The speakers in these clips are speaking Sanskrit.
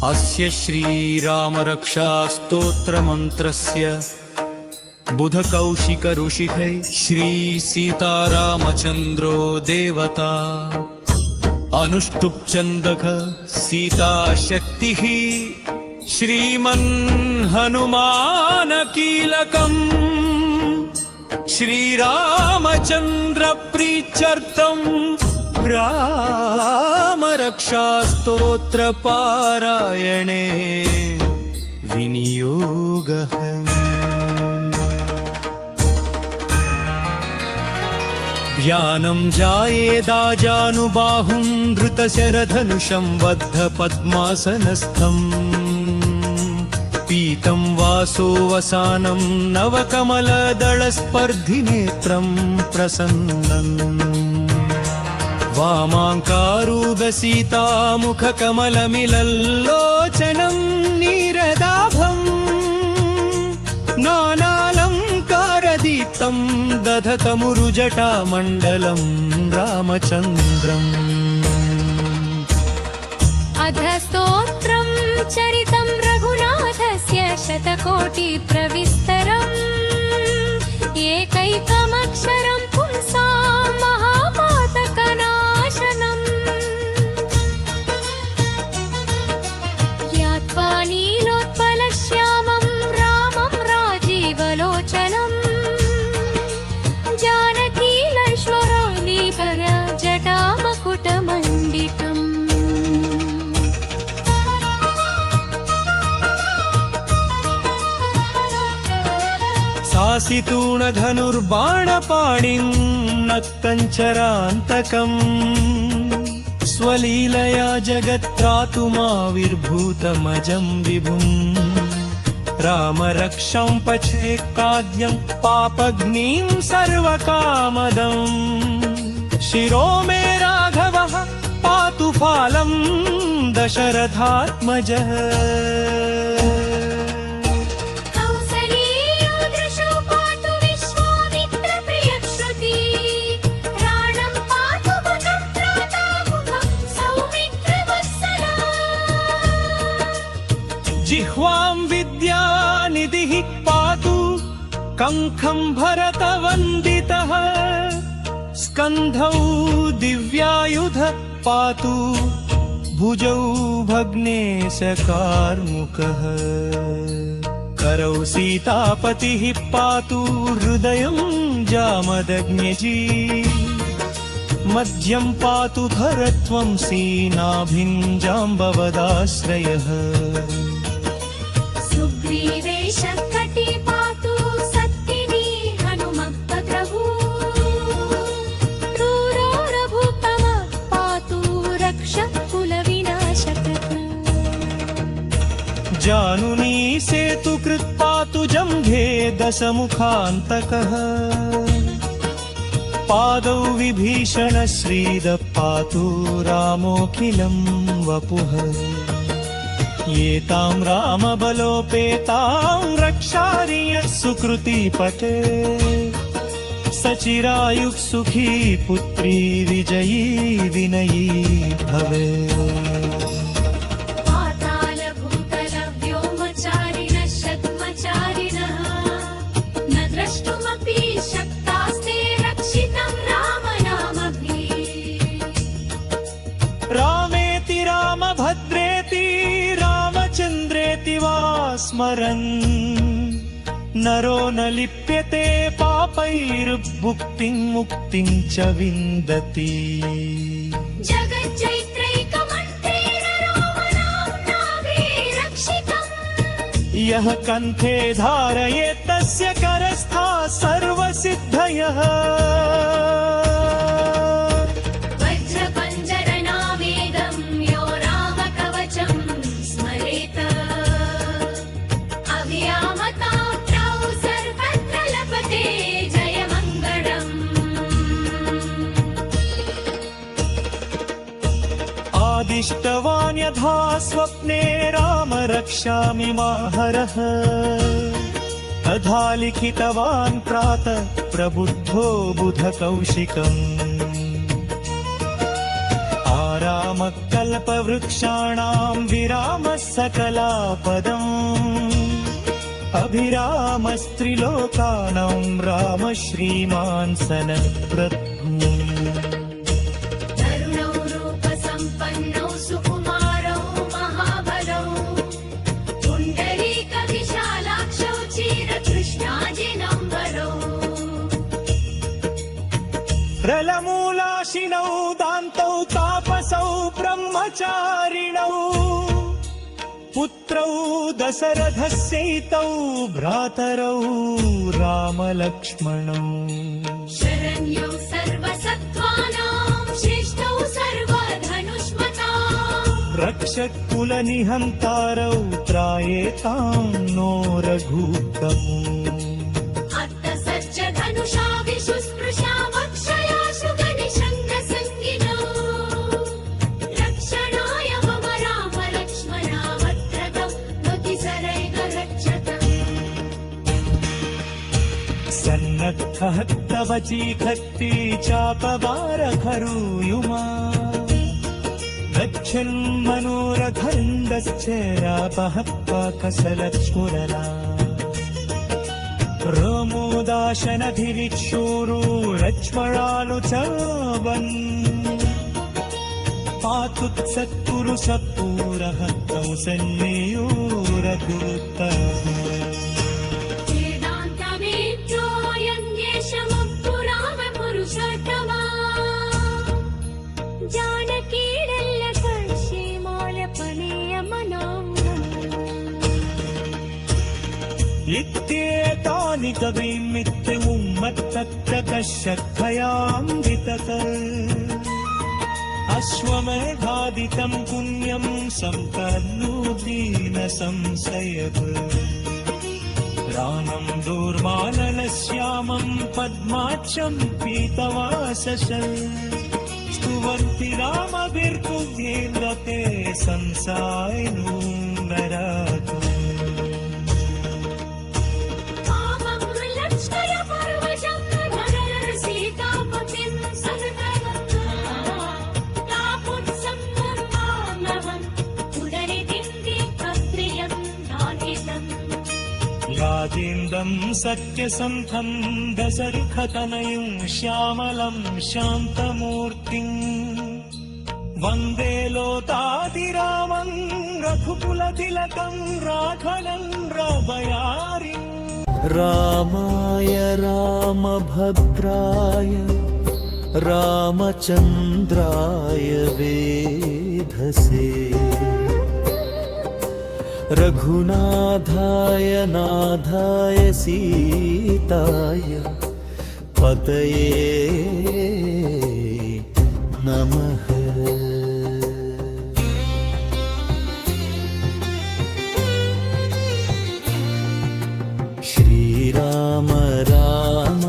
अस्य श्रीरामरक्षास्तोत्रमन्त्रस्य बुधकौशिक ऋषिः श्रीसीतारामचन्द्रो देवता अनुष्टुप् छन्दः सीताशक्तिः श्रीमन् हनुमान कीलकम् श्रीरामचन्द्र प्रीत्यर्थम् रामरक्षास्तोत्र पारायणे विनियोगः। ध्यानं जायेदाजानुबाहुं धृतशरधनुषं बद्ध पद्मासनस्थम् पीतं वासोवसानं नवकमलदलस्पर्धिनेत्रं प्रसन्नम् वामाङ्कारूढसीतामुखकमलमिलल्लोचनं नीरदाभम् नानालङ्कारदीप्तं दधतमुरुजटामण्डलं रामचन्द्रम्। अधस्तोत्रं चरितं रघुनाथस्य शतकोटिप्रविस्तरम् एकैकमक्षरं पुंसां महापातकनाशनम् यात्वा नीलोत्पलश्यामं रामं राजीवलोचनम् जानकीलक्ष्मणालीभर जटामकुटमण्डितम्। सासितूणधनुर्बाणपाणिं नक्तञ्चरान्तकम् स्वलीलया जगत्त्रातुमाविर्भूतमजं विभुम् रामरक्षं पचेत्काद्यं पापग्निं सर्वकामदम् शिरो मे राघवः पातु फालं दशरथात्मजः। जिह्वां विद्यानिधिः पातु कङ्खं भरतवन्दितः स्कन्धौ दिव्यायुध पातु भुजौ भग्नेशकार्मुकः करौ सीतापतिः पातु हृदयं जामदग्न्यजी मध्यं पातु भरत्वंसी नाभिं जाम्बवदाश्रयः सुग्रीवेशकटी पातु सत्तिनी हनुमत्पत्रभू क्रूरो रघुत्तमः पातु रक्षकुलविनाशकृत् जानुनी सेतुकृत् पातु जम्भे दशमुखान्तकः पादौ विभीषण श्रीदः पातु रामोऽखिलं वपुः एतां रामबलोपेतां रक्षार्य सुकृती पटे सचिरायुः सुखी पुत्री विजयी विनयी भवेत्। पातालभूतलव्योमचारिणः शत्मचारिणः न द्रष्टुमपि शक्तास्ते रक्षितं रामनामभिः रामेति रामभद्रेति रामचन्द्रेति वा स्मरन् नरो न लिप्यते पापैर्भुक्तिं मुक्तिं च विन्दति। जगज्जैत्रैकमन्त्रेण रामनाम्नाभिरक्षितम् यः कण्ठे धारयेत् तस्य करस्थाः सर्वसिद्धयः वज्रपञ्जरनावेदं यो रामकवचं स्मरेत अव्यामताप्तौ सर्वत्र लभते जयमङ्गलम्। आदिष्टवान् यथा स्वप्ने राम रक्षामि माहरः तथा लिखितवान् प्रातः प्रबुद्धो बुधकौशिकम् आरामः कल्पवृक्षाणां विरामः सकलापदम् अभिरामस्त्रिलोकानां राम श्रीमान् सनत्प्रभुः तरुणौ रूपसम्पन्नौ सुकुमारौ महाबलौ पुण्डरीकविशालाक्षौ चिरकृष्णाजिनम्बरौ प्रलमूलाशिनौ दान्तौ तापसौ ब्रह्मचारिणौ पुत्रौ दशरथस्यैतौ भ्रातरौ रामलक्ष्मणौ शरण्यौ सर्वसत्त्वानां श्रेष्ठौ सर्वधनुष्मताम् रक्षकुलनिहन्तारौ त्रायेतां नो रघुत्तमो अत्तसज्जधनुषाभिषु स्पृशा वक्षयाशु गणिशङ्गसङ्गिनौ रक्षणाय मम राम लक्ष्मणावत्रतं नुतिसरैर्गच्छतम् सन्नद्धः तव चीखत्ति चापवारखरूयुमा गच्छन्मनोरखण्डश्च रापः पाकसलक्ष्मुरला रोमोदाशनधिरिक्षूरु लक्ष्मणानुचावन् पातुत्सत्पुरुषपूरः कौसल्ययोरघुत्तः वेदान्तवेद्योऽयङ्गेशमुक्तुरामपुरुषोत्तमा इत्येतानि कविमित्युम्मत्तत्तकश्यखयान्वितत अश्वमेधादितं पुण्यं सम्पन्नोदीन संशयत् रामं दूर्मालनश्यामं पद्माक्षं पीतवाससं स्तुवन्ति रामभिर्तुभ्येन्द्रते संसायिनो नरातु राजेन्द्रं सत्यसन्धं दशरथतनयुं श्यामलं शान्तमूर्तिं वन्दे लोतादिरामं रघुकुलतिलकं राघवं रभयारिम् रामाय रामभद्राय रामचन्द्राय वेधसे रघुनाथाय नाथाय सीताय पतये नमः श्रीराम राम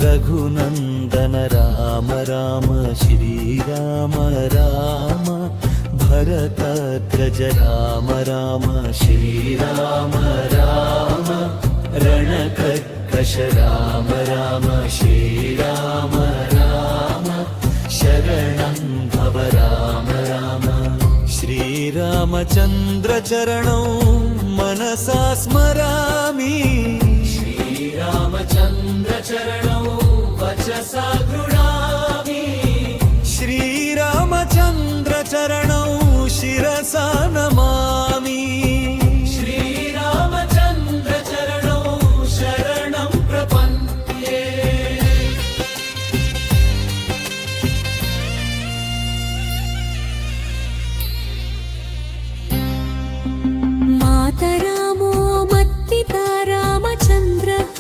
रघुनन्दन राम राम श्रीराम राम भरतध्वज राम राम श्रीराम राम रणकर्कश राम राम श्रीराम राम शरणं भव राम राम श्रीरामचन्द्र चरणौ मनसा स्मरामि श्रीरामचन्द्र चरणौ वचसा गृह्णामि श्रीरामचन्द्र चरणौ शिरसा नमामि श्रीरामचन्द्र चरणौ शरणं प्रपद्ये मातरामो मत्पिता रामचन्द्रः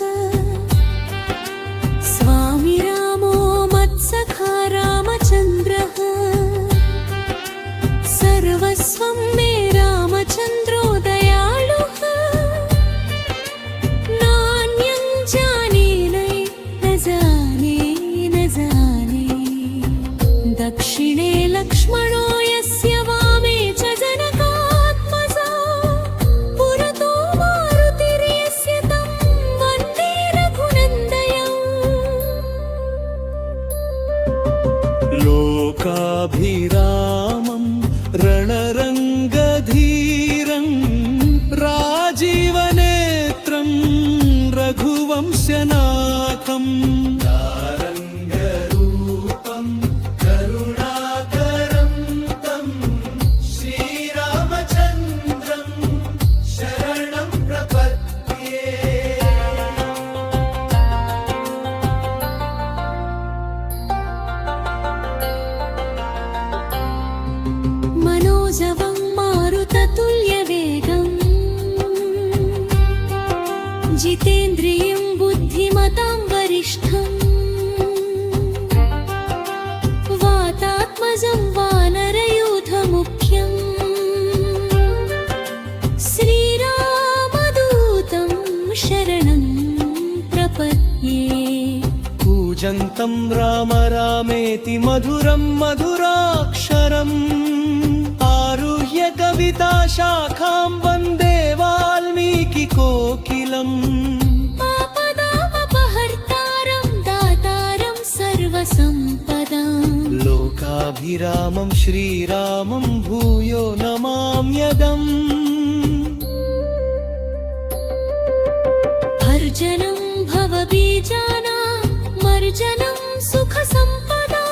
स्वामी रामो मत्सखा रामचन्द्रः सर्वस्वं मे रामचन्द्रो दयालुः नान्यं जाने न जाने दक्षिणे लक्ष्मणो यस्य वामे च जनकात्मजा पुरतो मारुतिर्यस्य तं वन्दे रघुनन्दयम् लोकाभिरामं मनोजवं मारुततुल्यवेगम् जितेन्द्रियं बुद्धिमतां वरिष्ठम् वातात्मजं वानरयूथमुख्यम् श्रीरामदूतं शरणं प्रपद्ये पूजन्तं राम रामेति मधुरं मधुराक्षरम् आरुह्य कविताशाखां वन्दे वाल्मीकिकोकिलम् आपदामपहर्तारं दातारं सर्वसम्पदां लोकाभिरामं श्रीरामं भूयो नमाम्यहम् भर्जनं भवबीजानां मर्जनं सुखसम्पदा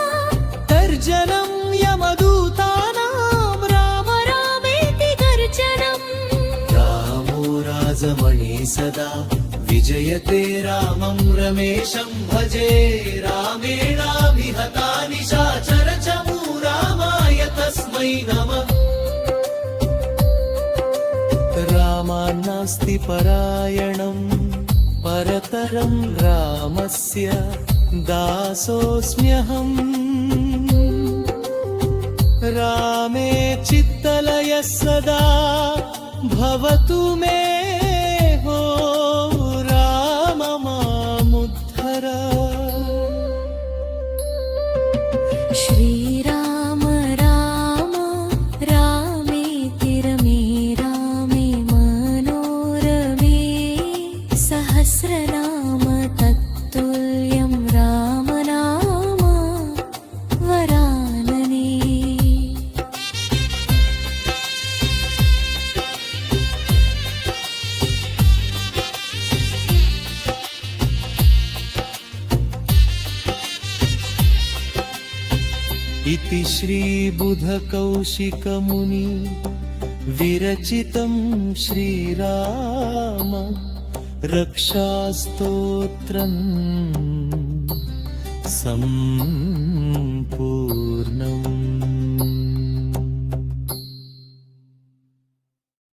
तर्जनं यमदूतानां राम रामेति गर्जनम् रामो राजमणि सदा विजयते रामं रमेशं भजे रामेणाभिहता निशाचर चमूरामाय तस्मै नमः रामान्नास्ति परायणं परतरं रामस्य दासोऽस्म्यहम् रामे चित्तलयः सदा भवतु मे हो राम मामुद्धर श्रीराम राम रामेति रमे रामे मनोरमे सहस्रनाम तत्तुल्यं रामनाम वरानने इति श्रीबुधकौशिकमुनि विरचितं श्रीराम रक्षास्तोत्रम्